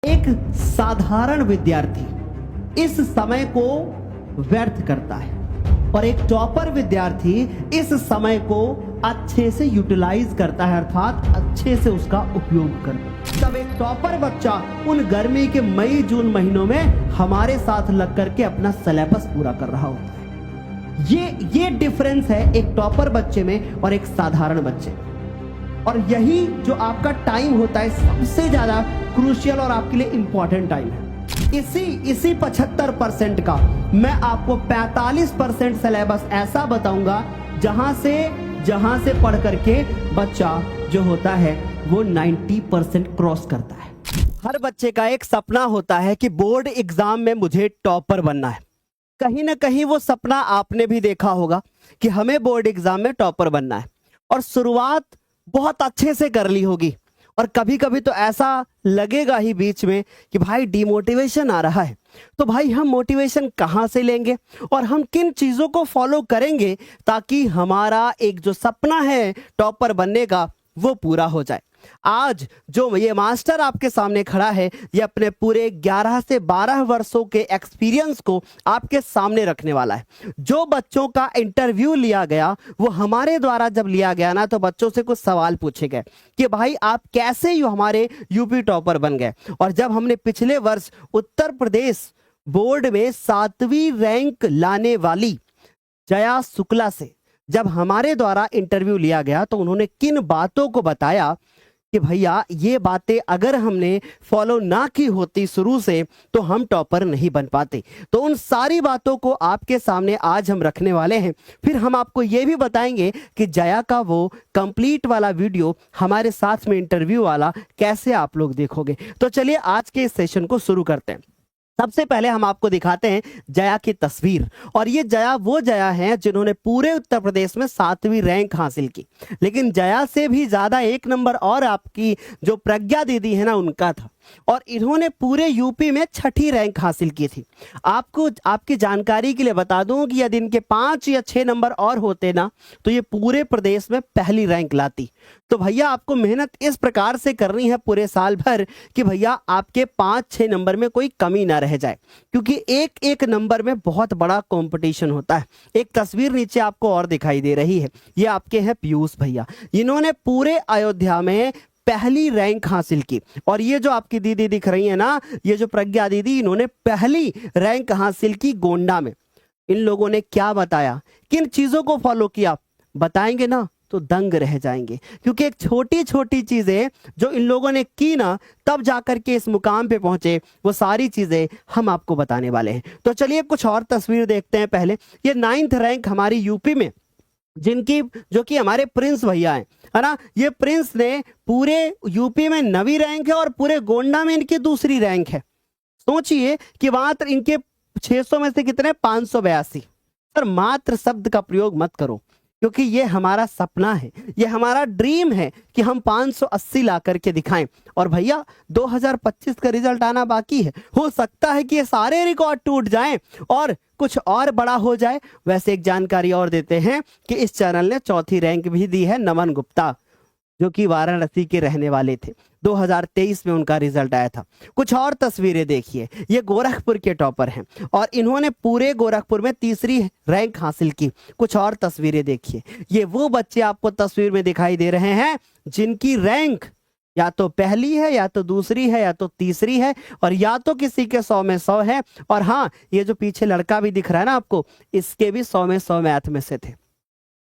एक साधारण विद्यार्थी इस समय को व्यर्थ करता है और एक टॉपर विद्यार्थी इस समय को अच्छे से यूटिलाइज करता है, अर्थात अच्छे से उसका उपयोग करता है। तब एक टॉपर बच्चा उन गर्मी के मई जून महीनों में हमारे साथ लग करके अपना सिलेबस पूरा कर रहा होता है। ये डिफरेंस है एक टॉपर बच्चे में और एक साधारण बच्चे में। और यही जो आपका टाइम होता है सबसे ज्यादा क्रूशियल और आपके लिए इंपॉर्टेंट टाइम है। इसी 75% का मैं आपको 45% सिलेबस ऐसा बताऊंगा जहां से पढ़ करके बच्चा जो होता है वो 90% क्रॉस करता है। हर बच्चे का एक सपना होता है कि बोर्ड एग्जाम में मुझे टॉपर बनना है। कहीं ना कहीं वो सपना आपने भी देखा होगा कि हमें बोर्ड एग्जाम में टॉपर बनना है और शुरुआत बहुत अच्छे से कर ली होगी और कभी कभी तो ऐसा लगेगा ही बीच में कि भाई डिमोटिवेशन आ रहा है। तो भाई हम मोटिवेशन कहाँ से लेंगे और हम किन चीज़ों को फॉलो करेंगे ताकि हमारा एक जो सपना है टॉपर बनने का वो पूरा हो जाए। आज जो ये मास्टर आपके सामने खड़ा है ये अपने पूरे 11 से 12 वर्षों के एक्सपीरियंस को आपके सामने रखने वाला है। जो बच्चों का इंटरव्यू लिया गया वो हमारे द्वारा जब लिया गया ना तो बच्चों से कुछ सवाल पूछे गए कि भाई आप कैसे हमारे यूपी टॉपर बन गए। और जब हमने पिछले वर्ष उत्तर प्रदेश बोर्ड में 7वीं रैंक लाने वाली जया शुक्ला से जब हमारे द्वारा इंटरव्यू लिया गया तो उन्होंने किन बातों को बताया कि भैया ये बातें अगर हमने फॉलो ना की होती शुरू से तो हम टॉपर नहीं बन पाते। तो उन सारी बातों को आपके सामने आज हम रखने वाले हैं। फिर हम आपको ये भी बताएंगे कि जया का वो कंप्लीट वाला वीडियो हमारे साथ में इंटरव्यू वाला कैसे आप लोग देखोगे। तो चलिए आज के इस सेशन को शुरू करते हैं। सबसे पहले हम आपको दिखाते हैं जया की तस्वीर। और ये जया वो जया है जिन्होंने पूरे उत्तर प्रदेश में 7वीं रैंक हासिल की। लेकिन जया से भी ज्यादा एक नंबर और आपकी जो प्रज्ञा दीदी है ना उनका था और इन्होंने पूरे यूपी में 6ठी रैंक हासिल की थी। आपको आपकी जानकारी के लिए बता दूं कि यदि इनके 5 या 6 नंबर और होते ना तो ये पूरे प्रदेश में पहली रैंक लाती। तो भैया आपको मेहनत इस प्रकार से करनी है पूरे साल भर कि भैया आपके 5-6 नंबर में कोई कमी ना रह जाए, क्योंकि एक एक नंबर में बहुत बड़ा कंपटीशन होता है। एक तस्वीर नीचे आपको और दिखाई दे रही है, ये आपके हैं पीयूष भैया। इन्होंने पूरे अयोध्या में पहली रैंक हासिल की। और ये जो आपकी दीदी दिख रही है ना, ये जो प्रज्ञा दीदी, इन्होंने पहली रैंक हासिल की गोंडा में। इन लोगों ने क्या बताया, किन चीजों को फॉलो किया, बताएंगे ना तो दंग रह जाएंगे। क्योंकि एक छोटी छोटी चीजें जो इन लोगों ने की ना तब जाकर के इस मुकाम पे पहुंचे, वो सारी चीजें हम आपको बताने वाले हैं। तो चलिए कुछ और तस्वीर देखते हैं। पहले ये 9th रैंक हमारी यूपी में जिनकी जो कि हमारे प्रिंस भैया हैं, है ना। ये प्रिंस ने पूरे यूपी में 9वीं रैंक है और पूरे गोंडा में इनकी 2री रैंक है। सोचिए कि मात्र इनके 600 में से कितने, 582। सर मात्र शब्द का प्रयोग मत करो, क्योंकि ये हमारा सपना है, ये हमारा ड्रीम है कि हम 580 ला करके दिखाएं। और भैया 2025 का रिजल्ट आना बाकी है, हो सकता है कि ये सारे रिकॉर्ड टूट जाएं और कुछ और बड़ा हो जाए। वैसे एक जानकारी और देते हैं कि इस चैनल ने 4थी रैंक भी दी है नमन गुप्ता, जो कि वाराणसी के रहने वाले थे। 2023 में उनका रिजल्ट आया था। कुछ और तस्वीरें देखिए, ये गोरखपुर के टॉपर हैं और इन्होंने पूरे गोरखपुर में 3री रैंक हासिल की। कुछ और तस्वीरें देखिए, ये वो बच्चे आपको तस्वीर में दिखाई दे रहे हैं जिनकी रैंक या तो पहली है या तो 2री है या तो 3री है और या तो किसी के 100 में 100 है। और हाँ, ये जो पीछे लड़का भी दिख रहा है ना आपको, इसके भी 100 में 100 मैथ में से थे।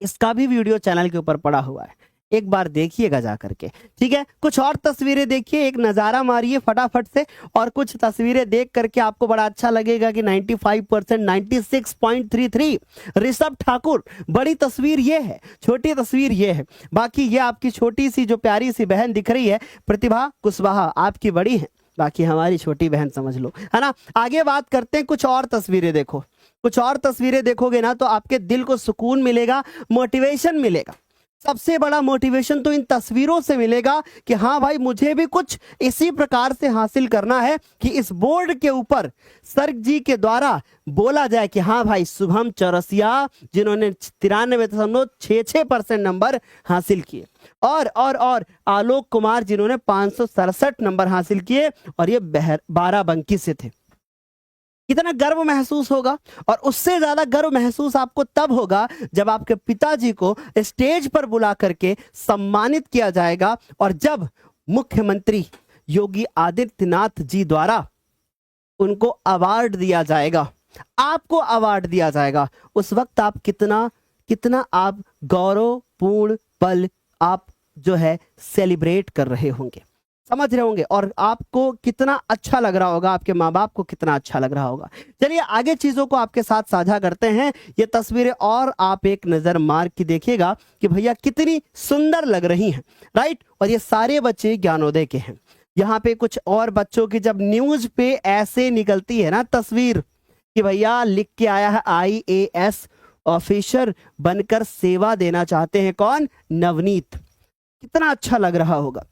इसका भी वीडियो चैनल के ऊपर पड़ा हुआ है, एक बार देखिएगा जा करके, ठीक है। कुछ और तस्वीरें देखिए, एक नजारा मारिए फटाफट से और कुछ तस्वीरें देख करके आपको बड़ा अच्छा लगेगा कि 95% 96.33 ऋषभ ठाकुर। बड़ी तस्वीर ये है, छोटी तस्वीर ये है। बाकी ये आपकी छोटी सी जो प्यारी सी बहन दिख रही है प्रतिभा कुशवाहा, आपकी बड़ी है, बाकी हमारी छोटी बहन समझ लो, है ना। आगे बात करते हैं, कुछ और तस्वीरें देखो। कुछ और तस्वीरें देखोगे ना तो आपके दिल को सुकून मिलेगा, मोटिवेशन मिलेगा। सबसे बड़ा मोटिवेशन तो इन तस्वीरों से मिलेगा कि हाँ भाई मुझे भी कुछ इसी प्रकार से हासिल करना है कि इस बोर्ड के ऊपर सर जी के द्वारा बोला जाए कि हाँ भाई शुभम चौरसिया जिन्होंने 93.66% नंबर हासिल किए। और आलोक कुमार जिन्होंने 567 नंबर हासिल किए और ये बाराबंकी से थे। कितना गर्व महसूस होगा। और उससे ज्यादा गर्व महसूस आपको तब होगा जब आपके पिताजी को स्टेज पर बुला करके सम्मानित किया जाएगा और जब मुख्यमंत्री योगी आदित्यनाथ जी द्वारा उनको अवार्ड दिया जाएगा, आपको अवार्ड दिया जाएगा। उस वक्त आप कितना आप गौरवपूर्ण पल आप जो है सेलिब्रेट कर रहे होंगे, समझ रहे होंगे, और आपको कितना अच्छा लग रहा होगा, आपके माँ बाप को कितना अच्छा लग रहा होगा। चलिए आगे चीजों को आपके साथ साझा करते हैं। ये तस्वीरें और आप एक नजर मार के देखिएगा कि भैया कितनी सुंदर लग रही हैं, राइट। और ये सारे बच्चे ज्ञानोदय के हैं। यहाँ पे कुछ और बच्चों की जब न्यूज पे ऐसे निकलती है ना तस्वीर कि भैया लिख के आया है IAS ऑफिसर बनकर सेवा देना चाहते हैं, कौन, नवनीत, कितना अच्छा लग रहा होगा।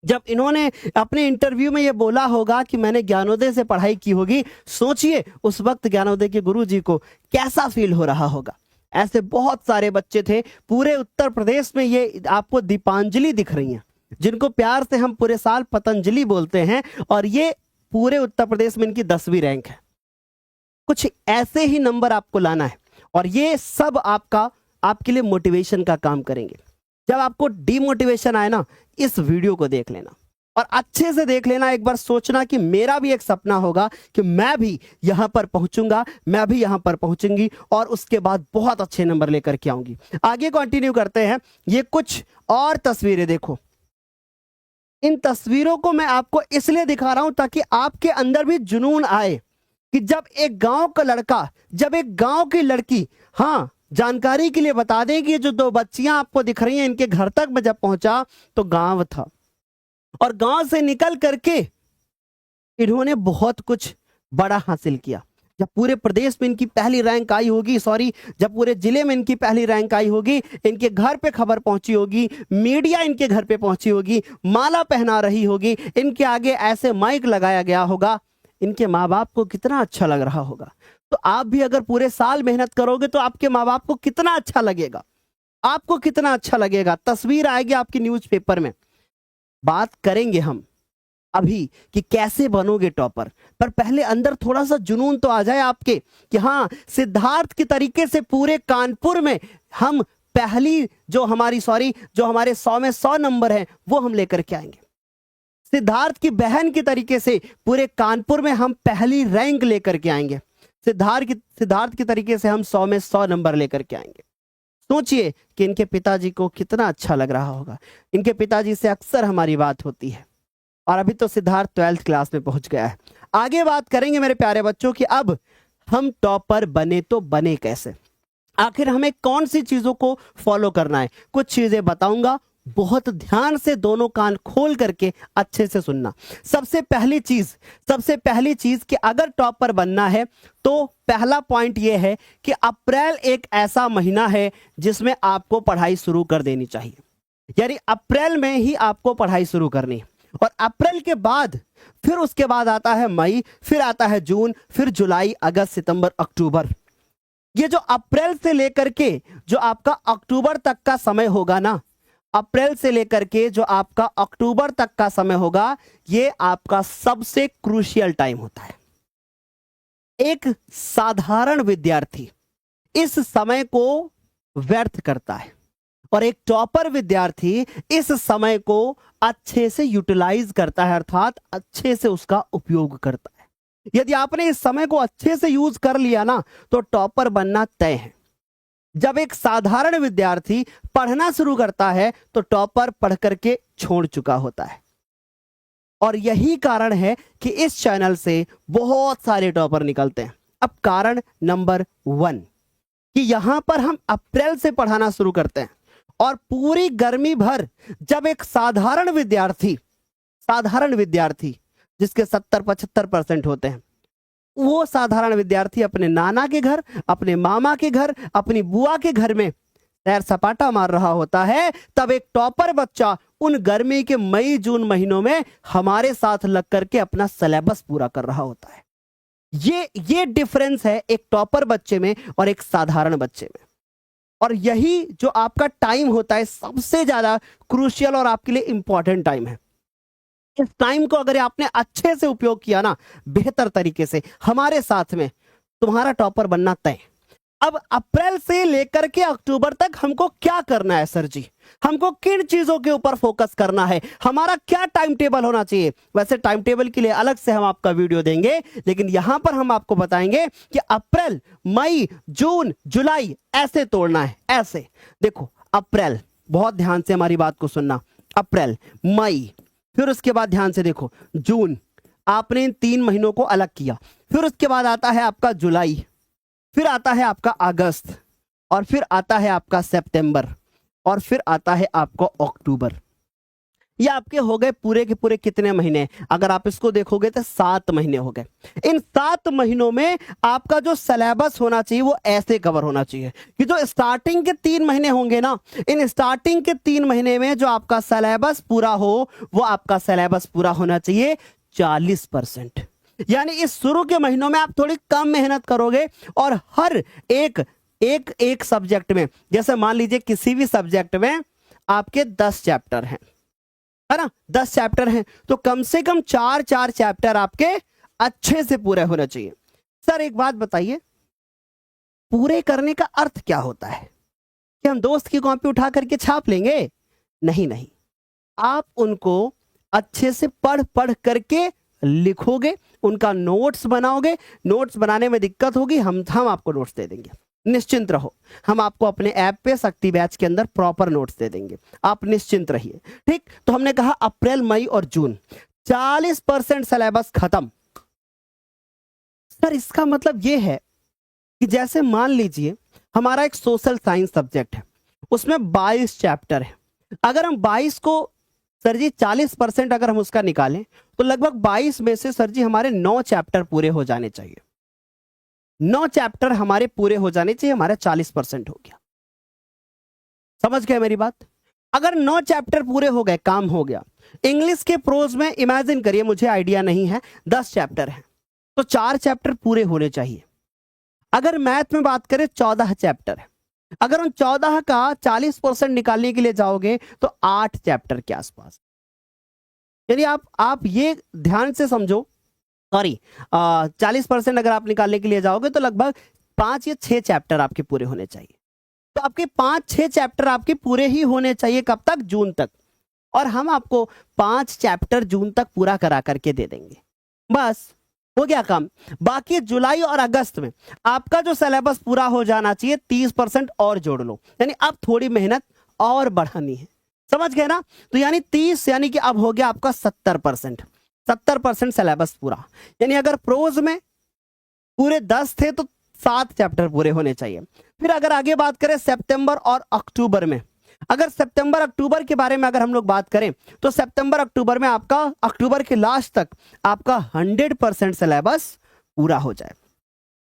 जब इन्होंने अपने इंटरव्यू में ये बोला होगा कि मैंने ज्ञानोदय से पढ़ाई की होगी, सोचिए उस वक्त ज्ञानोदय के गुरुजी को कैसा फील हो रहा होगा। ऐसे बहुत सारे बच्चे थे पूरे उत्तर प्रदेश में। ये आपको दीपांजलि दिख रही हैं, जिनको प्यार से हम पूरे साल पतंजलि बोलते हैं, और ये पूरे उत्तर प्रदेश में इनकी 10वीं रैंक है। कुछ ऐसे ही नंबर आपको लाना है और ये सब आपके लिए मोटिवेशन का काम करेंगे। जब आपको डिमोटिवेशन आए ना, इस वीडियो को देख लेना और अच्छे से देख लेना। एक बार सोचना कि मेरा भी एक सपना होगा कि मैं भी यहां पर पहुंचूंगा, मैं भी यहां पर पहुंचूंगी और उसके बाद बहुत अच्छे नंबर लेकर के आऊंगी। आगे कंटिन्यू करते हैं। ये कुछ और तस्वीरें देखो। इन तस्वीरों को मैं आपको इसलिए दिखा रहा हूं ताकि आपके अंदर भी जुनून आए कि जब एक गांव का लड़का, जब एक गांव की लड़की, हाँ जानकारी के लिए बता दें कि जो 2 बच्चियां आपको दिख रही हैं, इनके घर तक मैं जब पहुंचा तो गांव था और गांव से निकल करके इन्होंने बहुत कुछ बड़ा हासिल किया। जब पूरे प्रदेश में इनकी पहली रैंक आई होगी, जब पूरे जिले में इनकी पहली रैंक आई होगी, इनके घर पे खबर पहुंची होगी, मीडिया इनके घर पे पहुंची होगी, माला पहना रही होगी, इनके आगे ऐसे माइक लगाया गया होगा, इनके माँ बाप को कितना अच्छा लग रहा होगा। तो आप भी अगर पूरे साल मेहनत करोगे तो आपके माँ बाप को कितना अच्छा लगेगा, आपको कितना अच्छा लगेगा। तस्वीर आएगी आपकी न्यूज़पेपर में। बात करेंगे हम अभी कि कैसे बनोगे टॉपर, पर पहले अंदर थोड़ा सा जुनून तो आ जाए आपके कि हाँ, सिद्धार्थ की तरीके से पूरे कानपुर में हम पहली जो हमारे 100 में 100 नंबर हैं वो हम लेकर के आएंगे। सिद्धार्थ की बहन की तरीके से पूरे कानपुर में हम पहली रैंक लेकर के आएंगे। सिद्धार्थ की तरीके से हम 100 में 100 नंबर लेकर के आएंगे। सोचिए कि इनके पिताजी को कितना अच्छा लग रहा होगा। इनके पिताजी से अक्सर हमारी बात होती है और अभी तो सिद्धार्थ 12th क्लास में पहुंच गया है। आगे बात करेंगे मेरे प्यारे बच्चों कि अब हम टॉपर बने तो बने कैसे, आखिर हमें कौन सी चीजों को फॉलो करना है। कुछ चीजें बताऊंगा, बहुत ध्यान से दोनों कान खोल करके अच्छे से सुनना। सबसे पहली चीज कि अगर टॉपर बनना है तो पहला पॉइंट यह है कि अप्रैल एक ऐसा महीना है जिसमें आपको पढ़ाई शुरू कर देनी चाहिए। यानी अप्रैल में ही आपको पढ़ाई शुरू करनी है और अप्रैल के बाद फिर उसके बाद आता है मई, फिर आता है जून, फिर जुलाई, अगस्त, सितंबर, अक्टूबर। ये जो अप्रैल से लेकर के जो आपका अक्टूबर तक का समय होगा ना, अप्रैल से लेकर के जो आपका अक्टूबर तक का समय होगा, ये आपका सबसे क्रूशियल टाइम होता है। एक साधारण विद्यार्थी इस समय को व्यर्थ करता है और एक टॉपर विद्यार्थी इस समय को अच्छे से यूटिलाइज करता है, अर्थात अच्छे से उसका उपयोग करता है। यदि आपने इस समय को अच्छे से यूज कर लिया ना तो टॉपर बनना तय है। जब एक साधारण विद्यार्थी पढ़ना शुरू करता है तो टॉपर पढ़ करके छोड़ चुका होता है। और यही कारण है कि इस चैनल से बहुत सारे टॉपर निकलते हैं। अब कारण नंबर 1 कि यहां पर हम अप्रैल से पढ़ाना शुरू करते हैं और पूरी गर्मी भर जब एक साधारण विद्यार्थी जिसके 70-75% होते हैं, वो साधारण विद्यार्थी अपने नाना के घर, अपने मामा के घर, अपनी बुआ के घर में सैर सपाटा मार रहा होता है, तब एक टॉपर बच्चा उन गर्मी के मई जून महीनों में हमारे साथ लग करके अपना सिलेबस पूरा कर रहा होता है। ये डिफरेंस है एक टॉपर बच्चे में और एक साधारण बच्चे में। और यही जो आपका टाइम होता है सबसे ज्यादा क्रूशियल और आपके लिए इंपॉर्टेंट टाइम है। इस टाइम को अगर आपने अच्छे से उपयोग किया ना, बेहतर तरीके से हमारे साथ में, तुम्हारा टॉपर बनना तय। अब अप्रैल से लेकर के अक्टूबर तक हमको क्या करना है सर जी? हमको किन चीजों के ऊपर फोकस करना है? हमारा क्या टाइम टेबल होना चाहिए? वैसे टाइम टेबल के लिए अलग से हम आपका वीडियो देंगे, लेकिन यहां पर हम आपको बताएंगे कि अप्रैल, मई, जून, जुलाई ऐसे तोड़ना है। ऐसे देखो, अप्रैल, बहुत ध्यान से हमारी बात को सुनना। अप्रैल, मई, फिर उसके बाद ध्यान से देखो जून, आपने इन 3 महीनों को अलग किया। फिर उसके बाद आता है आपका जुलाई, फिर आता है आपका अगस्त, और फिर आता है आपका सितंबर, और फिर आता है आपका अक्टूबर। ये आपके हो गए पूरे के पूरे कितने महीने? अगर आप इसको देखोगे तो 7 महीने हो गए। इन 7 महीनों में आपका जो सिलेबस होना चाहिए वो ऐसे कवर होना चाहिए कि जो स्टार्टिंग के 3 महीने होंगे ना, इन स्टार्टिंग के 3 महीने में जो आपका सिलेबस पूरा हो, वो आपका सिलेबस पूरा होना चाहिए 40%। यानी इस शुरू के महीनों में आप थोड़ी कम मेहनत करोगे और हर एक सब्जेक्ट में, जैसे मान लीजिए किसी भी सब्जेक्ट में आपके 10 चैप्टर हैं, है ना, 10 चैप्टर हैं, तो कम से कम 4 चैप्टर आपके अच्छे से पूरे होने चाहिए। सर एक बात बताइए, पूरे करने का अर्थ क्या होता है? कि हम दोस्त की कॉपी उठा करके छाप लेंगे? नहीं नहीं, आप उनको अच्छे से पढ़ पढ़ करके लिखोगे, उनका नोट्स बनाओगे। नोट्स बनाने में दिक्कत होगी, हम आपको नोट्स दे देंगे, निश्चिंत रहो। हम आपको अपने ऐप पे शक्ति बैच के अंदर प्रॉपर नोट्स दे देंगे, आप निश्चिंत रहिए। ठीक, तो हमने कहा अप्रैल, मई और जून 40% सिलेबस खत्म। सर इसका मतलब यह है कि जैसे मान लीजिए हमारा एक सोशल साइंस सब्जेक्ट है, उसमें 22 चैप्टर है। अगर हम 22 को सर जी 40% अगर हम उसका निकालें तो लगभग 22 में से सर जी हमारे 9 चैप्टर पूरे हो जाने चाहिए। 9 चैप्टर हमारे पूरे हो जाने चाहिए, हमारा 40% हो गया। समझ गए मेरी बात? अगर 9 चैप्टर पूरे हो गए, काम हो गया। इंग्लिश के प्रोज में इमेजिन करिए, मुझे आइडिया नहीं है, 10 चैप्टर है तो 4 चैप्टर पूरे होने चाहिए। अगर मैथ में बात करें 14 चैप्टर है, अगर उन 14 का 40% निकालने के लिए जाओगे तो 8 चैप्टर के आसपास। यानी आप ये ध्यान से समझो, सॉरी 40% अगर आप निकालने के लिए जाओगे तो लगभग 5 या 6 चैप्टर आपके पूरे होने चाहिए। तो आपके 5-6 चैप्टर आपके पूरे ही होने चाहिए। कब तक? जून तक। और हम आपको 5 चैप्टर जून तक पूरा करा करके दे देंगे, बस हो गया काम। बाकी जुलाई और अगस्त में आपका जो सिलेबस पूरा हो जाना चाहिए, 30% और जोड़ लो, यानी अब थोड़ी मेहनत और बढ़ानी है। समझ गए ना? तो यानी 30, यानी कि अब हो गया आपका 70% सिलेबस पूरा। यानी अगर प्रोज में पूरे 10 थे तो 7 चैप्टर पूरे होने चाहिए। फिर अगर आगे बात करें सितंबर और अक्टूबर में, अगर सितंबर अक्टूबर के बारे में अगर हम लोग बात करें तो सितंबर अक्टूबर में आपका अक्टूबर के लास्ट तक आपका 100% सिलेबस पूरा हो जाए।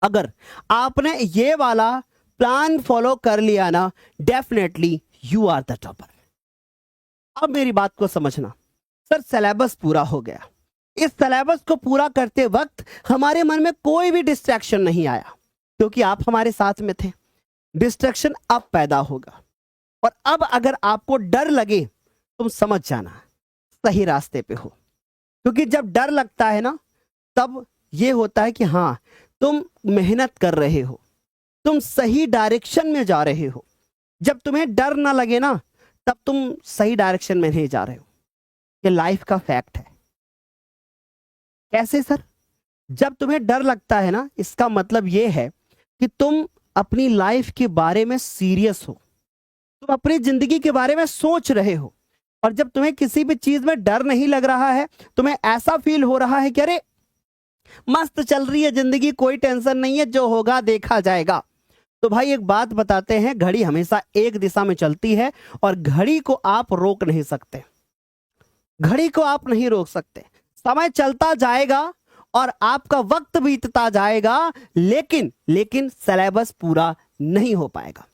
अगर आपने ये वाला प्लान फॉलो कर लिया ना, definitely you are the topper. अब मेरी बात को समझना, सर सिलेबस पूरा हो गया, इस सिलेबस को पूरा करते वक्त हमारे मन में कोई भी डिस्ट्रैक्शन नहीं आया क्योंकि आप हमारे साथ में थे। डिस्ट्रैक्शन अब पैदा होगा, और अब अगर आपको डर लगे तुम समझ जाना सही रास्ते पे हो। क्योंकि जब डर लगता है ना, तब ये होता है कि हाँ तुम मेहनत कर रहे हो, तुम सही डायरेक्शन में जा रहे हो। जब तुम्हें डर ना लगे ना, तब तुम सही डायरेक्शन में नहीं जा रहे हो। ये लाइफ का फैक्ट है। कैसे सर? जब तुम्हें डर लगता है ना, इसका मतलब यह है कि तुम अपनी लाइफ के बारे में सीरियस हो, तुम अपनी जिंदगी के बारे में सोच रहे हो। और जब तुम्हें किसी भी चीज में डर नहीं लग रहा है, तुम्हें ऐसा फील हो रहा है कि अरे मस्त चल रही है जिंदगी, कोई टेंशन नहीं है, जो होगा देखा जाएगा। तो भाई एक बात बताते हैं, घड़ी हमेशा एक दिशा में चलती है और घड़ी को आप रोक नहीं सकते। घड़ी को आप नहीं रोक सकते। समय चलता जाएगा और आपका वक्त बीतता जाएगा, लेकिन सिलेबस पूरा नहीं हो पाएगा।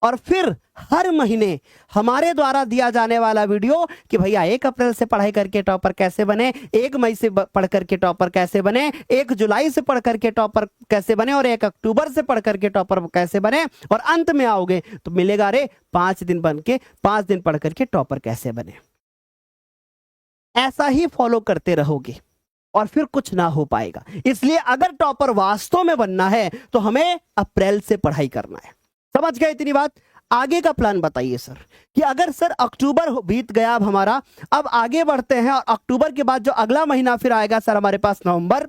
और फिर हर महीने हमारे द्वारा दिया जाने वाला वीडियो कि भैया 1 अप्रैल से पढ़ाई करके टॉपर कैसे बने, 1 मई से पढ़ करके टॉपर कैसे बने, 1 जुलाई से पढ़ करके टॉपर कैसे बने और 1 अक्टूबर से पढ़ करके टॉपर कैसे बने, और अंत में आओगे तो मिलेगा अरे 5 दिन बन के 5 दिन पढ़ करके टॉपर कैसे बने। ऐसा ही फॉलो करते रहोगे और फिर कुछ ना हो पाएगा। इसलिए अगर टॉपर वास्तव में बनना है तो हमें अप्रैल से पढ़ाई करना है। समझ गए इतनी बात? आगे का प्लान बताइए सर, कि अगर सर अक्टूबर बीत गया अब हमारा, अब आगे बढ़ते हैं और अक्टूबर के बाद जो अगला महीना फिर आएगा सर हमारे पास नवंबर,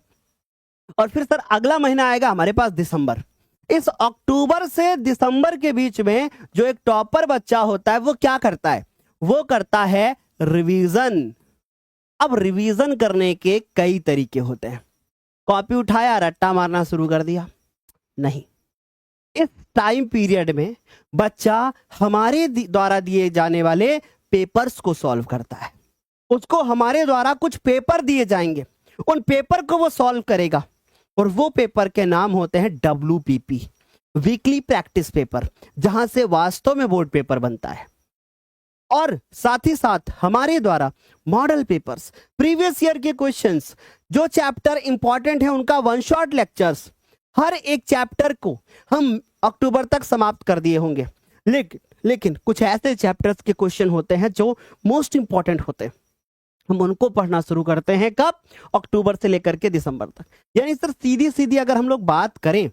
और फिर सर अगला महीना आएगा हमारे पास दिसंबर। इस अक्टूबर से दिसंबर के बीच में जो एक टॉपर बच्चा होता है वो क्या करता है? वो करता है रिवीजन। अब रिवीजन करने के कई तरीके होते हैं। कॉपी उठाया, रट्टा मारना शुरू कर दिया? नहीं। इस टाइम पीरियड में बच्चा हमारे द्वारा दिए जाने वाले पेपर्स को सॉल्व करता है। उसको हमारे द्वारा कुछ पेपर दिए जाएंगे, उन पेपर को वो सॉल्व करेगा, और वो पेपर के नाम होते हैं WPP, वीकली प्रैक्टिस पेपर, जहां से वास्तव में बोर्ड पेपर बनता है। और साथ ही साथ हमारे द्वारा मॉडल पेपर्स, प्रीवियस ईयर के क्वेश्चंस, जो चैप्टर इंपॉर्टेंट है उनका 1 शॉट लेक्चर्स, हर एक चैप्टर को हम अक्टूबर तक समाप्त कर दिए होंगे। लेकिन कुछ ऐसे चैप्टर्स के क्वेश्चन होते हैं जो मोस्ट इंपॉर्टेंट होते हैं, हम उनको पढ़ना शुरू करते हैं कब? अक्टूबर से लेकर के दिसंबर तक। यानी सर सीधी सीधी अगर हम लोग बात करें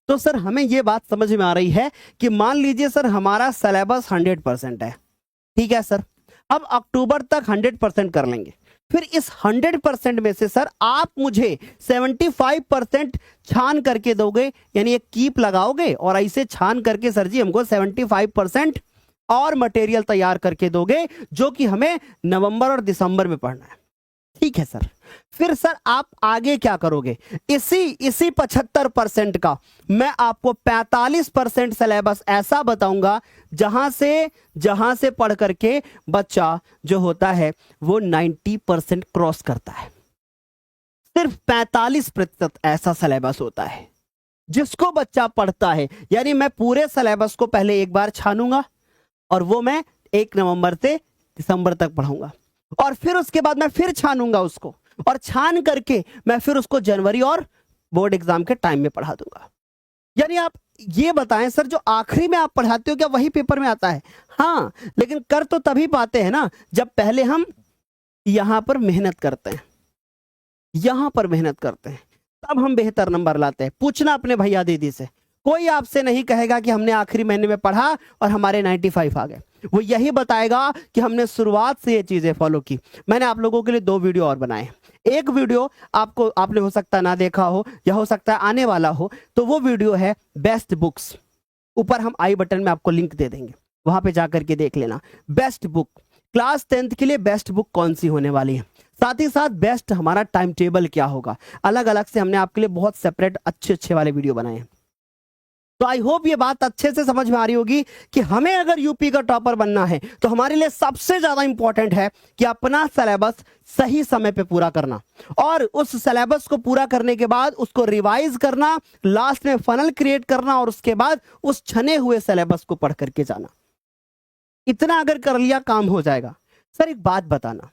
तो सर हमें यह बात समझ में आ रही है कि मान लीजिए सर हमारा सिलेबस 100% है, ठीक है सर, अब अक्टूबर तक 100% कर लेंगे। फिर इस 100% में से सर आप मुझे 75% छान करके दोगे, यानी एक कीप लगाओगे और ऐसे छान करके सर जी हमको 75% और मटेरियल तैयार करके दोगे, जो कि हमें नवंबर और दिसंबर में पढ़ना है। ठीक है सर। फिर सर आप आगे क्या करोगे? इसी 75% का मैं आपको 45% सिलेबस ऐसा बताऊंगा जहां से पढ़ करके बच्चा जो होता है वो 90% क्रॉस करता है। सिर्फ 45% ऐसा सिलेबस होता है जिसको बच्चा पढ़ता है। यानी मैं पूरे सिलेबस को पहले एक बार छानूंगा और वो मैं 1 नवंबर से दिसंबर तक पढ़ाऊंगा, और फिर उसके बाद मैं फिर छानूंगा उसको, और छान करके मैं फिर उसको जनवरी और बोर्ड एग्जाम के टाइम में पढ़ा दूंगा। यानी आप ये बताएं सर, जो आखिरी में आप पढ़ाते हो क्या वही पेपर में आता है? हाँ, लेकिन कर तो तभी पाते हैं ना जब पहले हम यहां पर मेहनत करते हैं, तब हम बेहतर नंबर लाते हैं। पूछना अपने भैया दीदी से, कोई आपसे नहीं कहेगा कि हमने आखिरी महीने में पढ़ा और हमारे 95 आ गए। वो यही बताएगा कि हमने शुरुआत से ये चीजें फॉलो की। मैंने आप लोगों के लिए 2 वीडियो और बनाए। एक वीडियो आपने हो सकता ना देखा हो या हो सकता है आने वाला हो, तो वो वीडियो है बेस्ट बुक्स। ऊपर हम आई बटन में आपको लिंक दे देंगे, वहां पे जाकर के देख लेना। बेस्ट बुक, क्लास 10th के लिए बेस्ट बुक कौन सी होने वाली है, साथ ही साथ बेस्ट हमारा टाइम टेबल क्या होगा, अलग अलग से हमने आपके लिए बहुत सेपरेट अच्छे वाले वीडियो बनाए हैं। तो आई होप ये बात अच्छे से समझ में आ रही होगी कि हमें अगर यूपी का टॉपर बनना है तो हमारे लिए सबसे ज्यादा इंपॉर्टेंट है कि अपना सिलेबस सही समय पे पूरा करना, और उस सिलेबस को पूरा करने के बाद उसको रिवाइज करना, लास्ट में फनल क्रिएट करना, और उसके बाद उस छने हुए सिलेबस को पढ़ करके जाना। इतना अगर कर लिया काम हो जाएगा। सर एक बात बताना,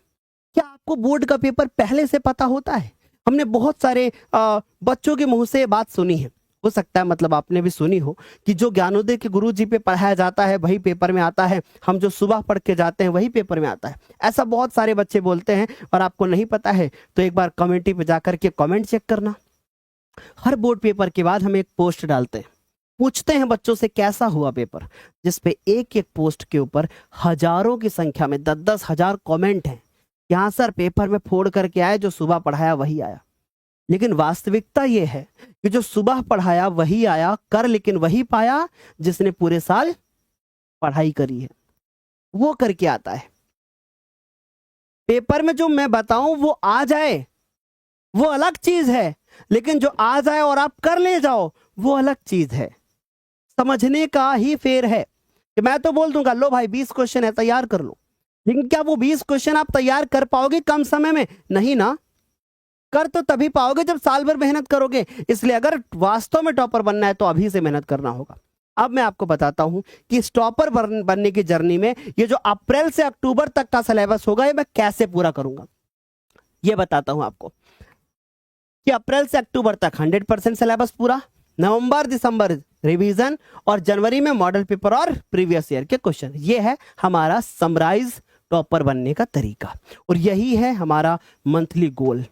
क्या आपको बोर्ड का पेपर पहले से पता होता है? हमने बहुत सारे बच्चों के मुंह से ये बात सुनी है, हो सकता है मतलब आपने भी सुनी हो कि जो ज्ञानोदय के गुरुजी पे पढ़ाया जाता है वही पेपर में आता है, हम जो सुबह पढ़ के जाते हैं वही पेपर में आता है। ऐसा बहुत सारे बच्चे बोलते हैं, और आपको नहीं पता है तो एक बार कमेंटी पे जाकर के कमेंट चेक करना। हर बोर्ड पेपर के बाद हम एक पोस्ट डालते हैं, पूछते हैं बच्चों से कैसा हुआ पेपर, जिसपे एक एक पोस्ट के ऊपर हजारों की संख्या में 10-10 हजार कॉमेंट हैं। यहाँ सर पेपर में फोड़ करके आए, जो सुबह पढ़ाया वही आया। लेकिन वास्तविकता यह है कि जो सुबह पढ़ाया वही आया, कर लेकिन वही पाया जिसने पूरे साल पढ़ाई करी है, वो करके आता है। पेपर में जो मैं बताऊं वो आ जाए वो अलग चीज है, लेकिन जो आ जाए और आप कर ले जाओ वो अलग चीज है। समझने का ही फेर है कि मैं तो बोल दूंगा लो भाई 20 क्वेश्चन है तैयार कर लो, लेकिन क्या वो 20 क्वेश्चन आप तैयार कर पाओगे कम समय में? नहीं ना। कर तो तभी पाओगे जब साल भर मेहनत करोगे। इसलिए अगर वास्तव में टॉपर बनना है तो अभी से मेहनत करना होगा। अब मैं आपको बताता हूं कि स्टॉपर बनने की जर्नी में ये जो अप्रैल से अक्टूबर तक का सिलेबस होगा ये मैं कैसे पूरा करूंगा, ये बताता हूं आपको कि अप्रैल से अक्टूबर तक 100% सिलेबस पूरा, नवंबर दिसंबर रिवीजन, और जनवरी में मॉडल पेपर और प्रीवियस ईयर के क्वेश्चन। ये है हमारा समराइज टॉपर बनने का तरीका, और यही है हमारा मंथली गोल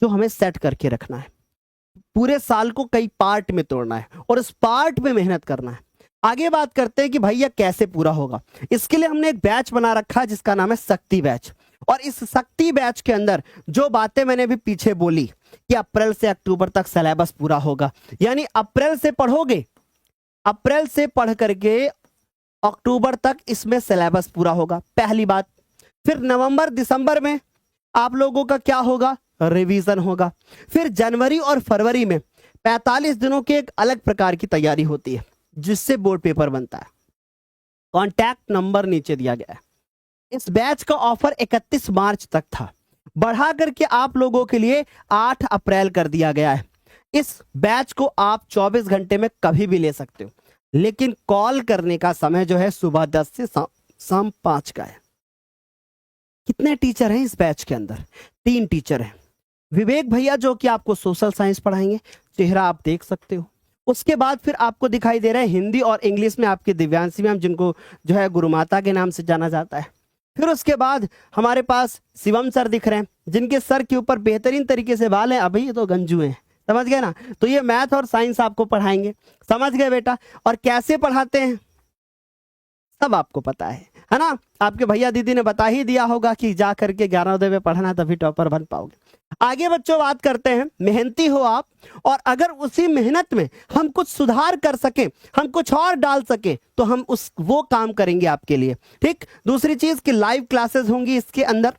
जो हमें सेट करके रखना है। पूरे साल को कई पार्ट में तोड़ना है और उस पार्ट में मेहनत करना है। आगे बात करते हैं कि भैया कैसे पूरा होगा। इसके लिए हमने एक बैच बना रखा है जिसका नाम है शक्ति बैच, और इस शक्ति बैच के अंदर जो बातें मैंने भी पीछे बोली कि अप्रैल से अक्टूबर तक सिलेबस पूरा होगा, यानी अप्रैल से पढ़ोगे, अप्रैल से पढ़ करके अक्टूबर तक इसमें सिलेबस पूरा होगा, पहली बात। फिर नवंबर दिसंबर में आप लोगों का क्या होगा, रिवीजन होगा। फिर जनवरी और फरवरी में 45 दिनों की एक अलग प्रकार की तैयारी होती है जिससे बोर्ड पेपर बनता है। कॉन्टैक्ट नंबर नीचे दिया गया है। इस बैच का ऑफर 31 मार्च तक था, बढ़ा करके आप लोगों के लिए 8 अप्रैल कर दिया गया है। इस बैच को आप 24 घंटे में कभी भी ले सकते हो, लेकिन कॉल करने का समय जो है सुबह 10 से शाम 5 का है। कितने टीचर हैं इस बैच के अंदर? 3 टीचर हैं। विवेक भैया जो कि आपको सोशल साइंस पढ़ाएंगे, चेहरा आप देख सकते हो। उसके बाद फिर आपको दिखाई दे रहा है हिंदी और इंग्लिश में आपके दिव्यांशी मैम, जिनको जो है गुरुमाता के नाम से जाना जाता है। फिर उसके बाद हमारे पास शिवम सर दिख रहे हैं, जिनके सर के ऊपर बेहतरीन तरीके से बाल हैं। अभी ये तो गंजू हैं, समझ गए ना? तो ये मैथ और साइंस आपको पढ़ाएंगे, समझ गए बेटा? और कैसे पढ़ाते हैं सब आपको पता है ना? आपके भैया दीदी ने बता ही दिया होगा कि जा करके 11 में पढ़ना, तभी टॉपर बन पाओगे। आगे बच्चों बात करते हैं, मेहनती हो आप, और अगर उसी मेहनत में हम कुछ सुधार कर सके, हम कुछ और डाल सके, तो हम वो काम करेंगे आपके लिए। ठीक। दूसरी चीज कि लाइव क्लासेस होंगी इसके अंदर,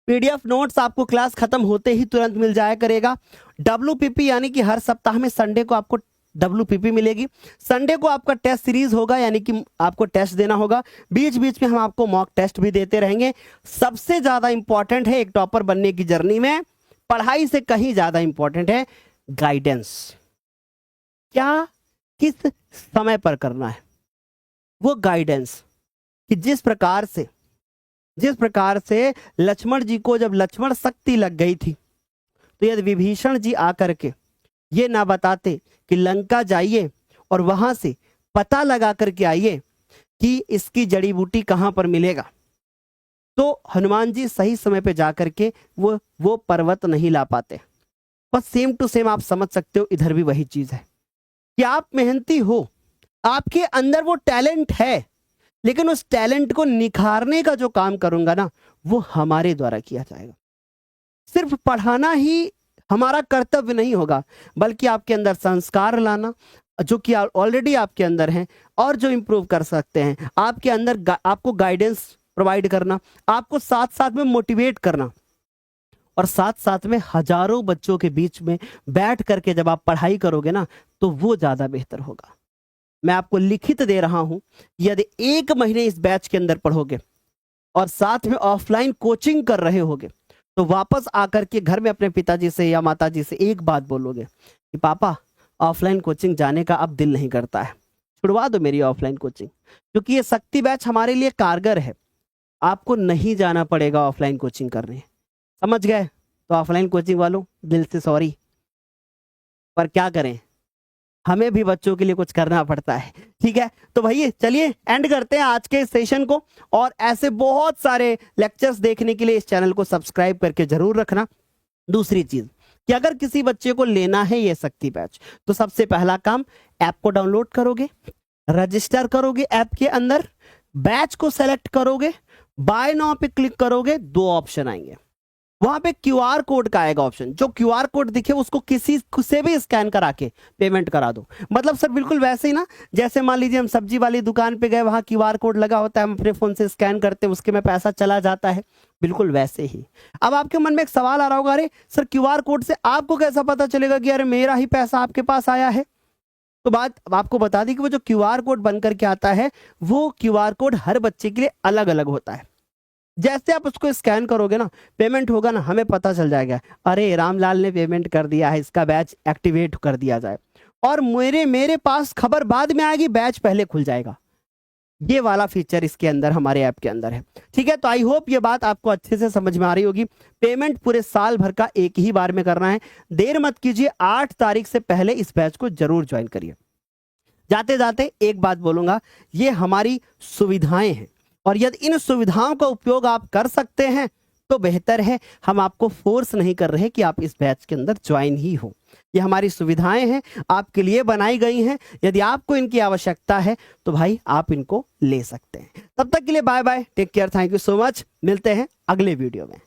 पीडीएफ नोट्स आपको क्लास खत्म होते ही तुरंत मिल जाया करेगा। WPP यानी कि हर सप्ताह में संडे को आपको WPP मिलेगी। संडे को आपका टेस्ट सीरीज होगा, यानी कि आपको टेस्ट देना होगा। बीच बीच में हम आपको मॉक टेस्ट भी देते रहेंगे। सबसे ज्यादा इंपॉर्टेंट है एक टॉपर बनने की जर्नी में, पढ़ाई से कहीं ज्यादा इंपॉर्टेंट है गाइडेंस। क्या, किस समय पर करना है वो गाइडेंस, कि जिस प्रकार से लक्ष्मण जी को जब लक्ष्मण शक्ति लग गई थी, तो यदि विभीषण जी आकर के ये ना बताते कि लंका जाइए और वहां से पता लगा करके आइए कि इसकी जड़ी बूटी कहां पर मिलेगा, तो हनुमान जी सही समय पे जाकर के वो पर्वत नहीं ला पाते। बस सेम टू सेम आप समझ सकते हो, इधर भी वही चीज है कि आप मेहनती हो, आपके अंदर वो टैलेंट है, लेकिन उस टैलेंट को निखारने का जो काम करूंगा ना, वो हमारे द्वारा किया जाएगा। सिर्फ पढ़ाना ही हमारा कर्तव्य नहीं होगा, बल्कि आपके अंदर संस्कार लाना जो कि ऑलरेडी आपके अंदर हैं और जो इंप्रूव कर सकते हैं, आपके अंदर आपको गाइडेंस प्रोवाइड करना, आपको साथ साथ में मोटिवेट करना, और साथ साथ में हजारों बच्चों के बीच में बैठ करके जब आप पढ़ाई करोगे ना, तो वो ज्यादा बेहतर होगा। मैं आपको लिखित दे रहा हूं, यदि 1 महीने इस बैच के अंदर पढ़ोगे और साथ में ऑफलाइन कोचिंग कर रहे होगे, तो वापस आकर के घर में अपने पिताजी से या माताजी से एक बात बोलोगे कि पापा ऑफलाइन कोचिंग जाने का अब दिल नहीं करता है, छुड़वा दो मेरी ऑफलाइन कोचिंग। क्योंकि ये शक्ति बैच हमारे लिए कारगर है, आपको नहीं जाना पड़ेगा ऑफलाइन कोचिंग करने, समझ गए? तो ऑफलाइन कोचिंग वालों दिल से सॉरी, पर क्या करें, हमें भी बच्चों के लिए कुछ करना पड़ता है। ठीक है, तो भैया चलिए एंड करते हैं आज के सेशन को, और ऐसे बहुत सारे लेक्चर्स देखने के लिए इस चैनल को सब्सक्राइब करके जरूर रखना। दूसरी चीज कि अगर किसी बच्चे को लेना है ये शक्ति बैच, तो सबसे पहला काम, ऐप को डाउनलोड करोगे, रजिस्टर करोगे, ऐप के अंदर बैच को सेलेक्ट करोगे, बाय नाउ पे क्लिक करोगे, 2 ऑप्शन आएंगे। वहां पे QR कोड का आएगा ऑप्शन, जो QR कोड दिखे उसको किसी से भी स्कैन करा के पेमेंट करा दो। मतलब सर बिल्कुल वैसे ही ना, जैसे मान लीजिए हम सब्जी वाली दुकान पे गए, वहां QR कोड लगा होता है, हम अपने फोन से स्कैन करते हैं, उसके में पैसा चला जाता है, बिल्कुल वैसे ही। अब आपके मन में एक सवाल आ रहा होगा, अरे सर QR कोड से आपको कैसा पता चलेगा कि अरे मेरा ही पैसा आपके पास आया है? तो बात आपको बता दी कि वो जो QR कोड बन करके आता है, वो QR कोड हर बच्चे के लिए अलग अलग होता है। जैसे आप उसको स्कैन करोगे ना, पेमेंट होगा ना, हमें पता चल जाएगा, अरे रामलाल ने पेमेंट कर दिया है, इसका बैच एक्टिवेट कर दिया जाए। और मेरे पास खबर बाद में आएगी, बैच पहले खुल जाएगा। ये वाला फीचर इसके अंदर, हमारे ऐप के अंदर है। ठीक है, तो आई होप ये बात आपको अच्छे से समझ में आ रही होगी। पेमेंट पूरे साल भर का एक ही बार में करना है। देर मत कीजिए, 8 तारीख से पहले इस बैच को जरूर ज्वाइन करिए। जाते जाते एक बात बोलूंगा, ये हमारी सुविधाएं हैं और यदि इन सुविधाओं का उपयोग आप कर सकते हैं तो बेहतर है। हम आपको फोर्स नहीं कर रहे कि आप इस बैच के अंदर ज्वाइन ही हो। ये हमारी सुविधाएं हैं, आपके लिए बनाई गई हैं। यदि आपको इनकी आवश्यकता है तो भाई आप इनको ले सकते हैं। तब तक के लिए bye bye, take care, thank you so much. मिलते हैं अगले वीडियो में।